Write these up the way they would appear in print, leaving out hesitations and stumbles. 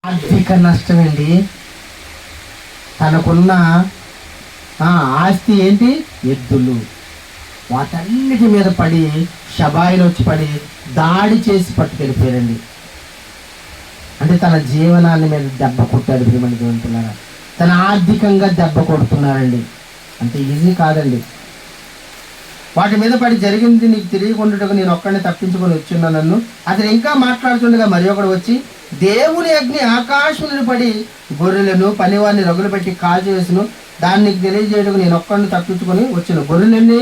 ఆర్థిక నష్టం అండి. తనకున్న ఆస్తి ఏంటి? ఎద్దులు. వాటన్నిటి మీద పడి షబాయిలు వచ్చి పడి దాడి చేసి పట్టుకెళ్ళిపోయారండి. అంటే తన జీవనాన్ని మీద దెబ్బ కొట్టాడు ప్రియమైన దేవుని పిల్లరా. తన ఆర్థికంగా దెబ్బ కొడుతున్నారండి. అంత ఈజీ కాదండి. వాటి మీద పడి జరిగింది నీకు తెలియకుండా నేను ఒక్కడిని తప్పించుకొని వచ్చిన్నా నన్ను. అతను ఇంకా మాట్లాడుతుండగా మరి ఒకడు వచ్చి, దేవుని అగ్ని ఆకాశం నుండి పడి గొర్రెలను పనివారిని రగులు పెట్టి కాల్చి వేసును, దాన్ని నీకు తెలియజేయడం నేను ఒక్కడిని తప్పించుకొని వచ్చాను. గొర్రెలండి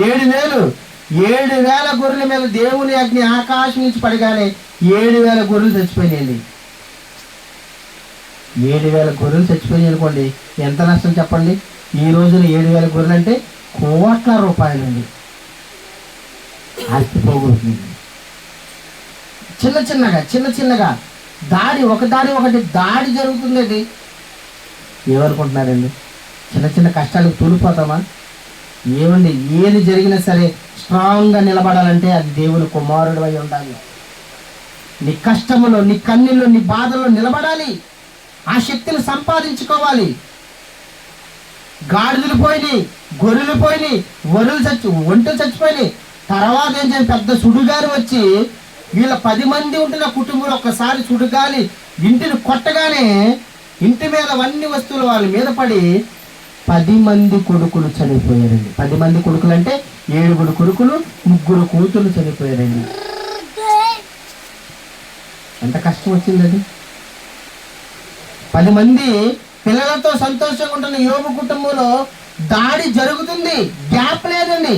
7,000 గొర్రెల మీద దేవుని అగ్ని ఆకాశం నుంచి పడగానే 7,000 గొర్రెలు చచ్చిపోయినాయండి. 7,000 గొర్రెలు చచ్చిపోయినాయి అనుకోండి, ఎంత నష్టం చెప్పండి. ఈ రోజున 7,000 గొర్రెలు అంటే కోట్ల రూపాయలండి ఆస్తి పోగొడుతుంది. చిన్న చిన్నగా దాడి ఒకటి దాడి జరుగుతుందండి. ఏమనుకుంటున్నారండి? చిన్న కష్టాలకు తూలిపోతామా? ఏమండి, ఏది జరిగినా సరే స్ట్రాంగ్గా నిలబడాలంటే అది దేవుని కుమారుడు అయి ఉండాలి. నీ కష్టములో, నీ కన్నీళ్ళు, నీ బాధల్లో నిలబడాలి. ఆ శక్తిని సంపాదించుకోవాలి. గాడిదలు పోయినాయి, గొర్రెలు పోయినాయి, ఒంటెలు చచ్చిపోయినాయి. తర్వాత ఏం చేయాలి? పెద్ద సుడిగాలి వచ్చి వీళ్ళ 10 మంది ఉంటున్న కుటుంబంలో ఒక్కసారి సుడిగాలి ఇంటిని కొట్టగానే ఇంటి మీద అన్ని వస్తువులు వాళ్ళ మీద పడి 10 మంది కొడుకులు చనిపోయారండి. 10 మంది కొడుకులు అంటే 7 కొడుకులు, 3 కూతురు చనిపోయారండి. ఎంత కష్టం వచ్చిందండి. 10 మంది పిల్లలతో సంతోషంగా ఉంటున్న యోబు కుటుంబంలో దాడి జరుగుతుంది. గ్యాప్ లేదండి.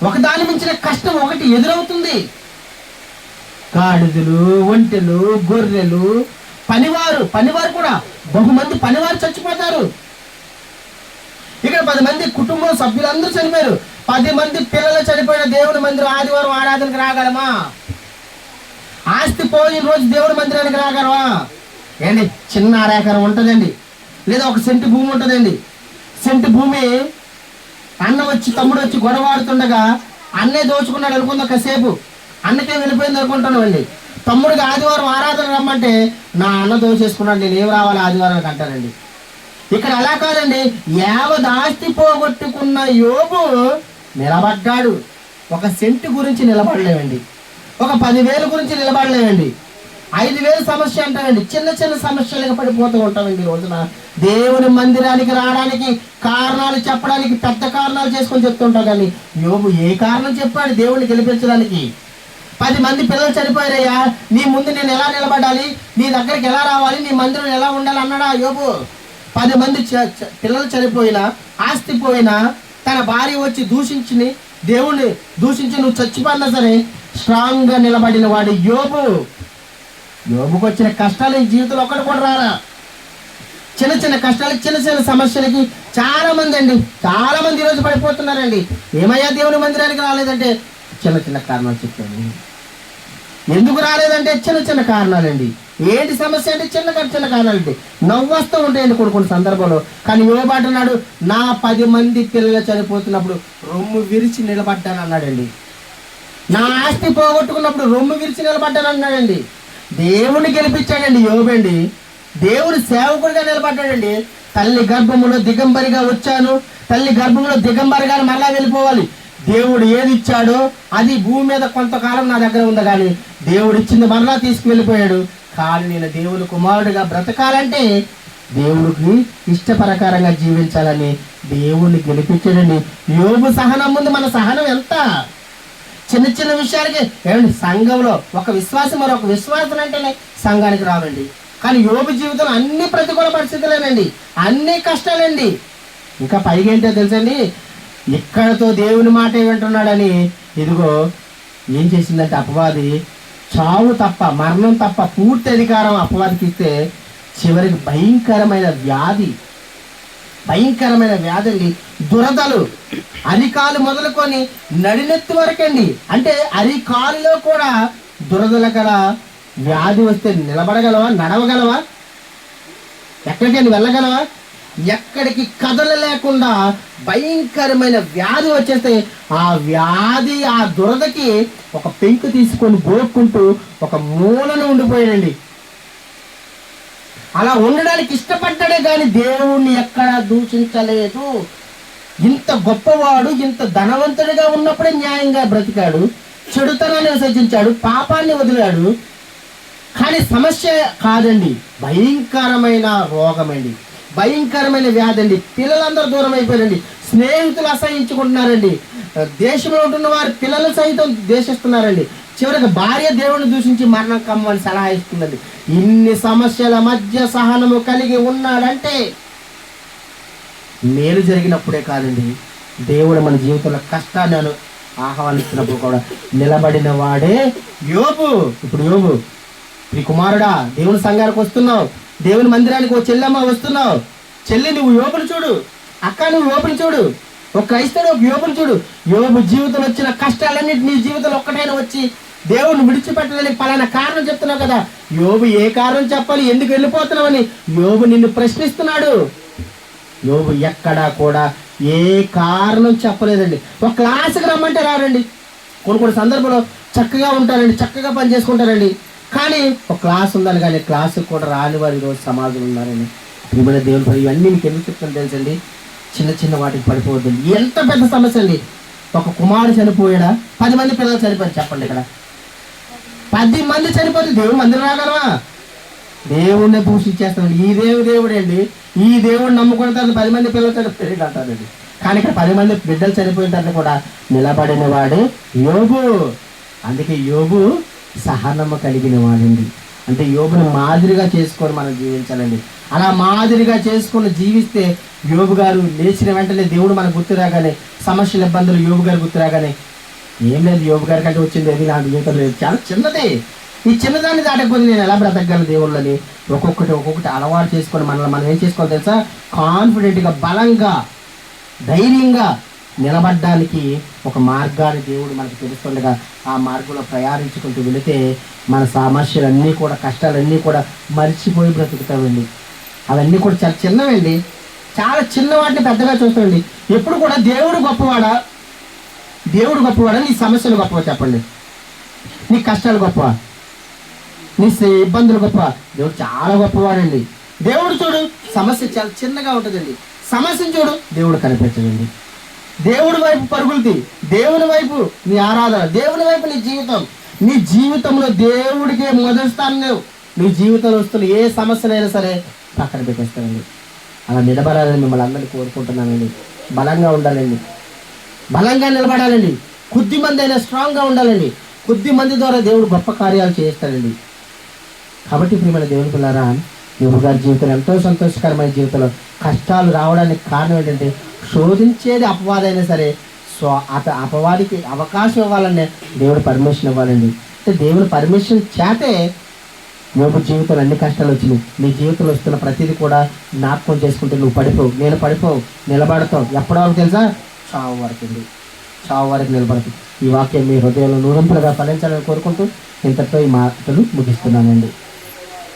ఒకదాని మించిన కష్టం ఒకటి ఎదురవుతుంది. గాడిదలు, ఒంటెలు, గొర్రెలు, పనివారు కూడా బహుమంది పనివారు చచ్చిపోతారు. ఇక్కడ 10 మంది కుటుంబం సభ్యులందరూ చనిపోయారు. 10 మంది పిల్లలు చనిపోయిన దేవుని మందిరం ఆదివారం ఆరాధనకు రాగలమా? ఆస్తి పోయిన రోజు దేవుని మందిరానికి రాగలమా? ఏంటి, చిన్న అరెకరం ఉంటుందండి, లేదా 1 సెంటు భూమి ఉంటుందండి. సెంటు భూమి తమ్ముడు వచ్చి గొడవాడుతుండగా అన్నే దోచుకున్నాడు అనుకుందాం. కాసేపు అన్నకే వెళ్ళిపోయింది అనుకుంటున్నామండి. తమ్ముడికి ఆదివారం ఆరాధన రమ్మంటే నా అన్న దోచేసుకున్నాడు, నేను ఏం రావాలి ఆదివారానికి అంటానండి. ఇక్కడ అలా కాదండి. యావత్ ఆస్తి పోగొట్టుకున్న యోబు నిలబడ్డాడు. 1 సెంటు గురించి నిలబడలేవండి, ఒక 10,000 గురించి నిలబడలేవండి, 5,000 సమస్య అంటారండి. చిన్న సమస్యలుగా పడిపోతూ ఉంటామండి. ఈ రోజున దేవుని మందిరానికి రావడానికి కారణాలు చెప్పడానికి పెద్ద కారణాలు చేసుకొని చెప్తుంటాం. కానీ యోబు ఏ కారణం చెప్పాడు దేవుడిని గెలిపించడానికి? 10 మంది పిల్లలు చనిపోయారయ్యా, నీ ముందు నేను ఎలా నిలబడాలి, నీ దగ్గరికి ఎలా రావాలి, నీ మందిరం ఎలా ఉండాలి అన్నాడా యోబు? 10 మంది పిల్లలు చనిపోయినా, ఆస్తి పోయినా, తన భార్య వచ్చి దేవుణ్ణి దూషించి నువ్వు చచ్చిపోయినా సరే స్ట్రాంగ్గా నిలబడిన వాడు యోబుకు వచ్చిన కష్టాలు ఈ జీవితంలో ఒక్కటి కూడా రారా? చిన్న కష్టాలకి, చిన్న సమస్యలకి చాలా మంది ఈరోజు పడిపోతున్నారండి. ఏమయ్యా దేవుని మందిరానికి రాలేదంటే చిన్న కారణాలు చెప్పండి. ఎందుకు రాలేదంటే చిన్న కారణాలండి. ఏంటి సమస్య అంటే చిన్న కారణాలండి. నవ్వొస్తూ ఉంటాయండి కొన్ని సందర్భంలో. కానీ యోబు అంటున్నాడు, నా 10 మంది పిల్లలు చనిపోతున్నప్పుడు రొమ్ము విరిచి నిలబడ్డాను అన్నాడండి. నా ఆస్తి పోగొట్టుకున్నప్పుడు రొమ్ము విరిచి నిలబడ్డాను అన్నాడండి. దేవుని గెలిపించాడండి యోబు. దేవుని సేవకుడిగా నిలబడ్డాడండి. తల్లి గర్భములో దిగంబరిగా వచ్చాను, తల్లి గర్భంలో దిగంబరిగా మళ్ళా వెళ్ళిపోవాలి. దేవుడు ఏది ఇచ్చాడో అది భూమి మీద కొంతకాలం నా దగ్గర ఉంది, కానీ దేవుడు ఇచ్చింది మరలా తీసుకువెళ్ళిపోయాడు. కానీ నేను దేవుని కుమారుడిగా బ్రతకాలంటే దేవుడికి ఇష్టప్రకారంగా జీవించాలని దేవుణ్ణి గెలిపించాడండి. యోబు సహనం ముందు మన సహనం ఎంత? చిన్న విషయాలకి ఏమండి, సంఘంలో ఒక విశ్వాసం మరొక విశ్వాసం అంటేనే సంఘానికి రావండి. కానీ యోబు జీవితంలో అన్ని ప్రతికూల పరిస్థితులేనండి, అన్ని కష్టాలండి. ఇంకా పైగా ఏంటో తెలుసండి, ఇక్కడతో దేవుని మాట వింటున్నాడని ఇదిగో ఏం చేసిందంటే అపవాది చావు తప్ప, మరణం తప్ప పూర్తి అధికారం అపవాదికి ఇస్తే చివరికి భయంకరమైన వ్యాధి అండి. దురదలు అరికాలు మొదలుకొని నడినెత్తి వరకండి. అంటే అరికాలులో కూడా దురదల గల వ్యాధి వస్తే నిలబడగలవా? నడవగలవా? ఎక్కడికైనా వెళ్ళగలవా? ఎక్కడికి కదల లేకుండా భయంకరమైన వ్యాధి వచ్చేస్తే ఆ వ్యాధి, ఆ దురదకి ఒక పెంకు తీసుకొని గోక్కుంటూ ఒక మూలను ఉండిపోయాడండి. అలా ఉండడానికి ఇష్టపడ్డాడే కానీ దేవుణ్ణి ఎక్కడా దూషించలేదు. ఇంత గొప్పవాడు, ఇంత ధనవంతుడిగా ఉన్నప్పుడే న్యాయంగా బ్రతికాడు, చెడుతనాన్ని విసర్జించాడు, పాపాన్ని వదిలాడు. కానీ సమస్య కాదండి, భయంకరమైన రోగమండి, భయంకరమైన వ్యాధి అండి. పిల్లలందరూ దూరం అయిపోయారండి, స్నేహితులు అసహించుకుంటున్నారండి, దేశంలో ఉంటున్న వారి పిల్లలు సైతం ద్వేషిస్తున్నారండి. చివరికి భార్య దేవుడిని దూషించి మరణం కమ్మని సలహా ఇస్తుందండి. ఇన్ని సమస్యల మధ్య సహనము కలిగి ఉన్నాడంటే మేలు జరిగినప్పుడే కాదండి, దేవుడు మన జీవితంలో కష్టాన్ని ఆహ్వానిస్తున్నప్పుడు కూడా నిలబడిన వాడే యోబు. ఇప్పుడు యోబు, ఈ కుమారుడా దేవుని సంఘానికి వస్తున్నావు, దేవుని మందిరానికి ఓ చెల్లెమ్మ వస్తున్నావు, చెల్లి నువ్వు యోబుని చూడు, అక్క నువ్వు యోబుని చూడు, ఒక క్రైస్తవుడు ఒక యోబుని చూడు. యోబు జీవితంలో వచ్చిన కష్టాలన్నిటి నీ జీవితంలో ఒక్కటైనా వచ్చి దేవుని విడిచిపెట్టడానికి పలానా కారణం చెప్తున్నావు కదా. యోబు ఏ కారణం చెప్పాలి, ఎందుకు వెళ్ళిపోతున్నావని యోబు నిన్ను ప్రశ్నిస్తున్నాడు. యోబు ఎక్కడా కూడా ఏ కారణం చెప్పలేదండి. ఒక క్లాసుకి రమ్మంటే రారండి, కొన్ని సందర్భంలో చక్కగా ఉంటారండి, చక్కగా పని చేసుకుంటారండి. కానీ ఒక క్లాస్ ఉందని కానీ క్లాసుకు కూడా రాని వారు ఈరోజు సమాజంలో ఉన్నారండి. ప్రియమైన దేవుని పని ఇవన్నీ మీకు ఎందుకు చెప్తాను తెలుసండి, చిన్న చిన్న వాటికి పడిపోవద్దండి. ఎంత పెద్ద సమస్య అండి. ఒక కుమారుడు చనిపోయాడా, 10 మంది పిల్లలు చనిపోయారు చెప్పండి. ఇక్కడ 10 మంది చనిపోతే దేవుడు మందిరం రాగలవా? దేవుడిని పూజించేస్తానండి. ఈ దేవుడే అండి, ఈ దేవుడు నమ్ముకున్న తర్వాత 10 మంది పిల్లలు చనిపోయాడు అంటారండి. కానీ ఇక్కడ 10 మంది బిడ్డలు చనిపోయిన తర్వాత కూడా నిలబడిన వాడే యోబు. అందుకే యోబు సహనము కలిగిన వాడండి. అంటే యోబుని మాదిరిగా చేసుకొని మనం జీవించాలండి. అలా మాదిరిగా చేసుకొని జీవిస్తే యోబు గారు లేచిన వెంటనే దేవుడు మనకు గుర్తు రాగానే, సమస్యల ఇబ్బందులు యోబు గారు గుర్తు రాగానే, ఏం లేదు యోబు గారి కంటే వచ్చింది అది నాకు జీవితం లేదు, చాలా చిన్నదే, ఈ చిన్నదాన్ని దాటకపోతే నేను ఎలా బ్రతకగలను దేవుళ్ళని ఒక్కొక్కటి అలవాటు చేసుకొని మనల్ని మనం ఏం చేసుకోవాలి తెలుసా, కాన్ఫిడెంట్గా బలంగా ధైర్యంగా నిలబడడానికి ఒక మార్గాన్ని దేవుడు మనకు తెలుస్తుండగా ఆ మార్గంలో ప్రయాణించుకుంటూ వెళితే మన సమస్యలన్నీ కూడా కష్టాలన్నీ కూడా మర్చిపోయి బ్రతుకుతామండి. అవన్నీ కూడా చాలా చిన్నవండి, చాలా చిన్న వాటిని పెద్దగా చూస్తామండి. ఎప్పుడు కూడా దేవుడు గొప్పవాడా, నీ సమస్యలు గొప్పవా చెప్పండి, నీ కష్టాలు గొప్పవా, నీ ఇబ్బందులు గొప్ప? దేవుడు చాలా గొప్పవాడండి. దేవుడు చూడు సమస్య చాలా చిన్నగా ఉంటుందండి, సమస్యను చూడు దేవుడు కనిపించదండి. దేవుడి వైపు పరుగులుతి, దేవుని వైపు నీ ఆరాధన, దేవుని వైపు నీ జీవితం, నీ జీవితంలో దేవుడికే మొదటి స్థానం. నీ జీవితంలో వస్తున్న ఏ సమస్యనైనా సరే పక్కన పెట్టేస్తానండి. అలా నిలబడాలని మిమ్మల్ని అందరినీ కోరుకుంటున్నానండి. బలంగా ఉండాలండి, బలంగా నిలబడాలండి. కొద్ది మంది అయినా స్ట్రాంగ్గా ఉండాలండి. కొద్ది మంది ద్వారా దేవుడు గొప్ప కార్యాలు చేస్తాడండి. కాబట్టి ప్రియమైన దేవుని పిల్లారా, యోబు గారి జీవితంలో ఎంతో సంతోషకరమైన జీవితంలో కష్టాలు రావడానికి కారణం ఏంటంటే, శోధించేది అపవాదైనా సరే అపవాదికి అవకాశం ఇవ్వాలంటే దేవుడు పర్మిషన్ ఇవ్వాలండి. అంటే దేవుని పర్మిషన్ చేతే యోబు జీవితంలో అన్ని కష్టాలు వచ్చినాయి. నీ జీవితంలో వస్తున్న ప్రతిదీ కూడా జ్ఞాపకం చేసుకుంటే నువ్వు పడిపోవు, నేను పడిపోవు, నిలబడతావు. ఎప్పటివరకు తెలుసా? చావు వరకు నిలబడతావు. ఈ వాక్యం మీ హృదయంలో నూరంపులుగా ఫలించాలని కోరుకుంటూ ఇంతతో ఈ మాటలు ముగిస్తున్నానండి.